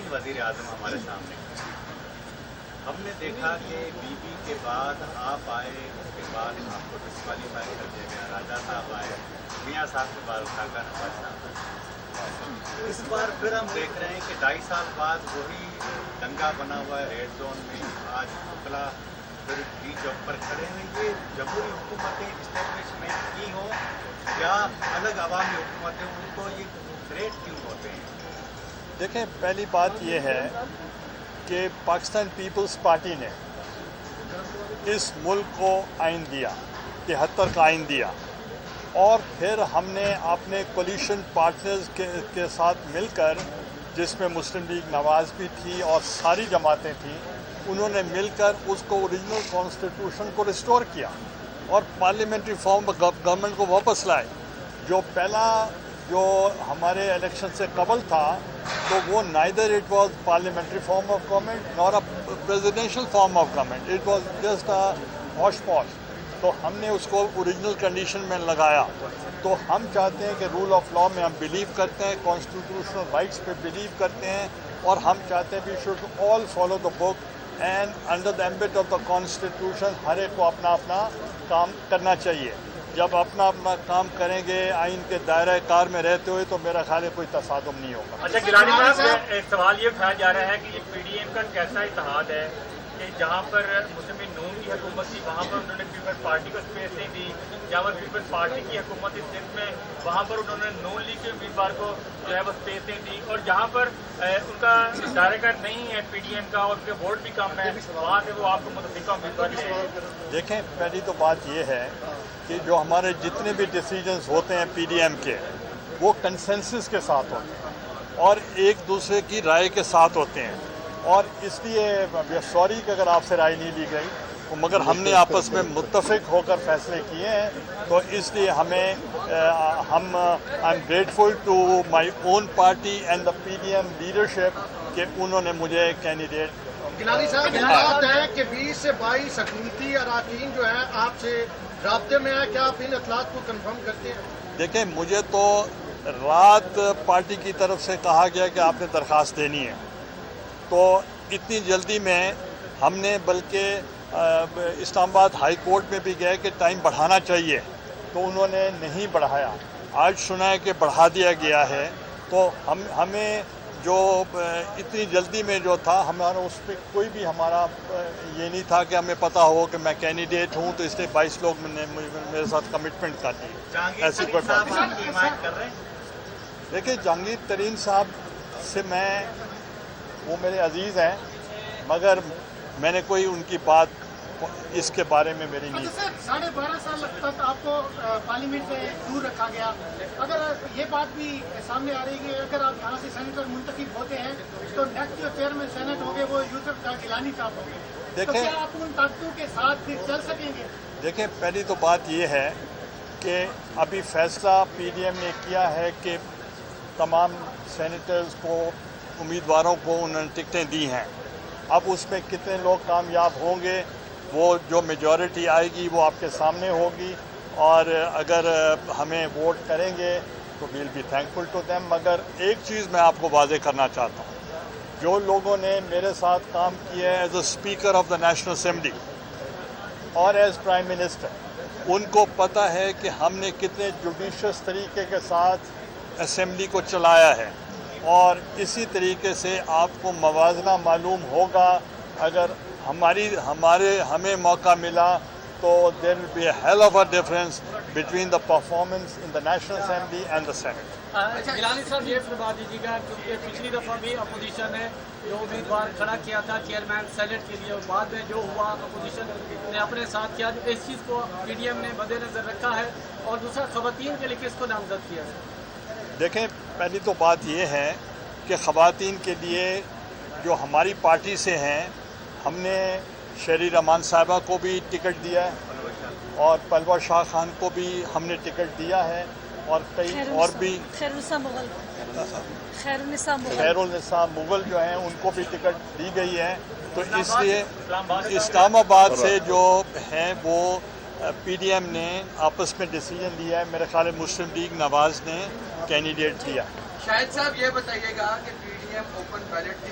خواتین وزیر اعظم ہمارے سامنے. ہم نے دیکھا کہ بی بی کے بعد آپ آئے, اس کے بعد آپ کو ڈسکوالیفائی کر دیا گیا, راجا صاحب آئے, میاں صاحب کے بعد اٹھا کر نواز صاحب آئے. اس بار پھر ہم دیکھ رہے ہیں کہ 2.5 سال بعد وہی دنگا بنا ہوا ہے ریڈ زون میں. آج ٹکلا پھر ڈی چوک پر کھڑے ہیں. یہ جمہوری حکومتیں اسٹیبلشمنٹ کی ہوں یا الگ عوامی حکومتیں, ان کو یہ تھریٹ کیوں ہوتے ہیں؟ دیکھیں, پہلی بات یہ ہے کہ پاکستان پیپلز پارٹی نے اس ملک کو آئین دیا, 73 کا آئین دیا, اور پھر ہم نے اپنے کولیشن پارٹنرز کے ساتھ مل کر, جس میں مسلم لیگ نواز بھی تھی اور ساری جماعتیں تھیں, انہوں نے مل کر اس کو اوریجنل کانسٹیٹیوشن کو ریسٹور کیا اور پارلیمنٹری فارم گورنمنٹ کو واپس لائے. جو پہلا جو ہمارے الیکشن سے قبل تھا تو وہ neither it was parliamentary form of government Noor a presidential form of government, it was just a ہوش پوش. تو ہم نے اس کو اوریجنل کنڈیشن میں لگایا. تو ہم چاہتے ہیں کہ رول آف لاء میں ہم بلیو کرتے ہیں, کانسٹیٹیوشنل رائٹس پہ بلیو کرتے ہیں, اور ہم چاہتے ہیں we should all follow the book and under the ambit of the constitution ہر ایک کو اپنا اپنا کام کرنا چاہیے. جب اپنا اپنا کام کریں گے آئین کے دائرہ کار میں رہتے ہوئے تو میرا خیال ہے کوئی تصادم نہیں ہوگا. اچھا گیلانی صاحب, ایک سوال یہ اٹھایا جا رہا ہے کہ یہ پی ڈی ایم کا کیسا اتحاد ہے کہ جہاں پر مسلم نون کی حکومت تھی وہاں پر انہوں نے پیپلز پارٹی کو اسپیس نہیں دی, جہاں پر پیپلز پارٹی کی حکومت تھی سندھ میں وہاں پر انہوں نے نون لیگ کے امیدوار کو جو ہے وہ اسپیس نہیں دی, اور جہاں پر ان کا دائرہ کار نہیں ہے پی ڈی ایم کا اور ان کے ووٹ بھی کم ہے, وہاں سے وہ آپ کو متفقہ امیدوار دیں. دیکھیں, پہلی تو بات یہ ہے کہ جو ہمارے جتنے بھی ڈیسیجنز ہوتے ہیں پی ڈی ایم کے, وہ کنسنسس کے ساتھ ہوتے ہیں اور ایک دوسرے کی رائے کے ساتھ ہوتے ہیں. اور اس لیے سوری کہ اگر آپ سے رائے نہیں لی گئی, تو مگر ہم نے آپس میں متفق ہو کر فیصلے کیے ہیں. تو اس لیے ہمیں I am grateful to my own party and the P D M leadership کہ انہوں نے مجھے کینڈیڈیٹ. گیلانی صاحب, بات ہے کہ 20 سے 22 حکومتی اراکین جو ہیں آپ سے رابطے میں ہیں, کیا آپ ان اطلاعات کو کنفرم کرتے ہیں؟ دیکھیں, مجھے تو رات پارٹی کی طرف سے کہا گیا کہ آپ نے درخواست دینی ہے, تو اتنی جلدی میں ہم نے بلکہ اسلام آباد ہائی کورٹ میں بھی گئے کہ ٹائم بڑھانا چاہیے, تو انہوں نے نہیں بڑھایا. آج سنا ہے کہ بڑھا دیا گیا ہے. تو ہمیں جو اتنی جلدی میں جو تھا, ہمارا اس پہ کوئی بھی ہمارا یہ نہیں تھا کہ ہمیں پتہ ہو کہ میں کینڈیڈیٹ ہوں تو اس لیے 22 لوگ نے میرے ساتھ کمٹمنٹ کر دی. ایسی کوئی بات نہیں. دیکھیں, جہانگیر ترین صاحب سے وہ میرے عزیز ہیں, مگر میں نے کوئی ان کی بات اس کے بارے میں میری نہیں. 12.5 سال تک آپ کو پارلیمنٹ سے دور رکھا گیا. اگر یہ بات بھی سامنے آ رہی ہے کہ اگر آپ یہاں سے سینیٹر منتخب ہوتے ہیں تو نیکسٹ جو چیئرمین سینٹ ہوں گے وہ یوسف گیلانی صاحب ہوں گے, تو کیا آپ ان طاقتوں کے ساتھ پھر چل سکیں گے؟ دیکھیں, پہلی تو بات یہ ہے کہ ابھی فیصلہ پی ڈی ایم نے کیا ہے کہ تمام سینیٹرز کو, امیدواروں کو انہوں نے ٹکٹیں دی ہیں. اب اس میں کتنے لوگ کامیاب ہوں گے, وہ جو میجورٹی آئے گی وہ آپ کے سامنے ہوگی, اور اگر ہمیں ووٹ کریں گے تو we'll be thankful to them. مگر ایک چیز میں آپ کو واضح کرنا چاہتا ہوں, جو لوگوں نے میرے ساتھ کام کیا ہے as a speaker of the National assembly اور ایز پرائم منسٹر, ان کو پتہ ہے کہ ہم نے کتنے جوڈیشس طریقے کے ساتھ اسمبلی کو چلایا ہے, اور اسی طریقے سے آپ کو موازنہ معلوم ہوگا. اگر ہمیں موقع ملا تو there will be a hell of a difference between the performance in the National Assembly and the Senate. Gilani Sahib, یہ فرما دیجیے گا کیونکہ پچھلی دفعہ بھی اپوزیشن نے جو امیدوار کھڑا کیا تھا چیئرمین سینٹ کے لیے, اور بعد میں جو ہوا اپوزیشن نے اپنے ساتھ کیا, اس چیز کو پی ڈی ایم نے مد نظر رکھا ہے. اور دوسرا, خواتین کے لیے کس کو نامزد کیا ہے؟ دیکھیں, پہلی تو بات یہ ہے کہ خواتین کے لیے جو ہماری پارٹی سے ہیں, ہم نے شہری رحمان صاحبہ کو بھی ٹکٹ دیا ہے اور پلوہ شاہ خان کو بھی ہم نے ٹکٹ دیا ہے, اور کئی اور بھی خیر النساء مغل جو ہیں ان کو بھی ٹکٹ دی گئی ہے. تو اس لیے اسلام آباد سے جو ہیں وہ پی ڈی ایم نے آپس میں ڈیسیجن لیا ہے. میرے خیال ہے مسلم لیگ نواز نے کینڈیڈیٹ دیا. شاہد صاحب, یہ بتائیے گا کہ پی ڈی ایم اوپن بیلٹ کی